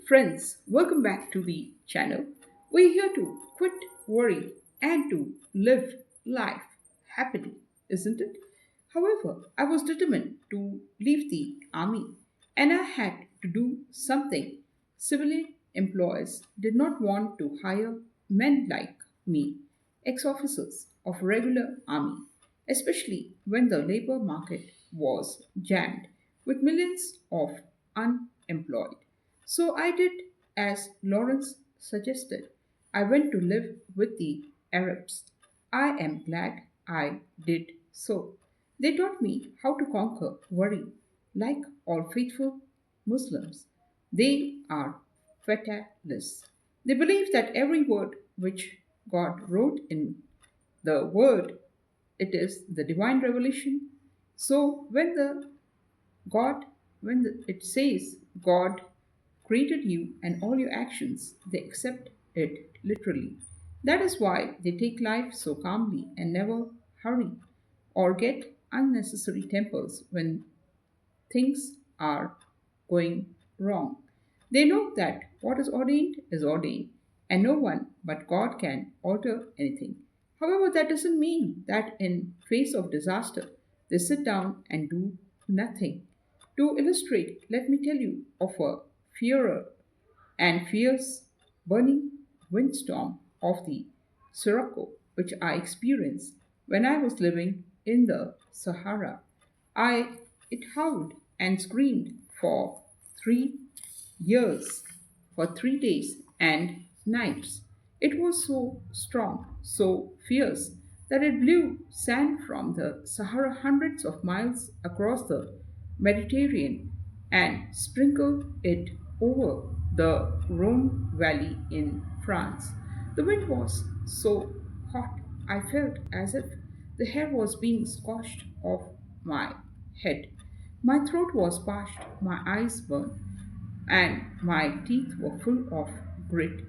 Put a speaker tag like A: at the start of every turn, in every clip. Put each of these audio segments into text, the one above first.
A: friends, welcome back to the channel. We're here to quit worry and to live life happily, isn't it? However, I was determined to leave the army and I had to do something. Civilian employers did not want to hire men like me, ex officers of regular army, especially when the labor market was jammed with millions of unemployed. So I did as Lawrence suggested. I went to live with the Arabs. I am glad I did so. They taught me how to conquer worry. Like all faithful Muslims, they are fatalists. They believe that every word which God wrote in the word, it is the divine revelation. So God, it says God created you and all your actions, they accept it literally. That is why they take life so calmly and never hurry or get unnecessary tempers when things are going wrong. They know that what is ordained, and no one but God can alter anything. However, that doesn't mean that in face of disaster, they sit down and do nothing. To illustrate, let me tell you of a fairer and fierce burning windstorm of the Sirocco, which I experienced when I was living in the Sahara. It howled and screamed for 3 years, for 3 days and nights. It was so strong, so fierce, that it blew sand from the Sahara hundreds of miles across the Mediterranean and sprinkled it over the Rhone Valley in France. The wind was so hot, I felt as if the hair was being scorched off my head. My throat was parched, my eyes burned, and my teeth were full of grit.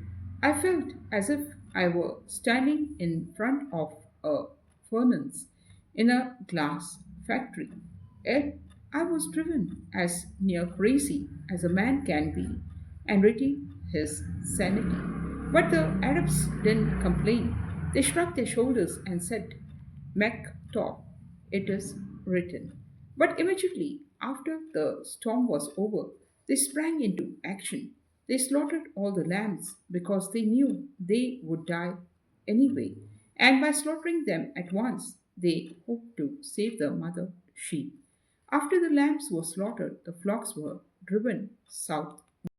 A: I felt as if I were standing in front of a furnace in a glass factory. Yet I was driven as near crazy as a man can be and ready his sanity. But the Arabs didn't complain. They shrugged their shoulders and said, Maktub, it is written. But immediately after the storm was over, they sprang into action. They slaughtered all the lambs because they knew they would die anyway. And by slaughtering them at once, they hoped to save the mother sheep. After the lambs were slaughtered, the flocks were driven south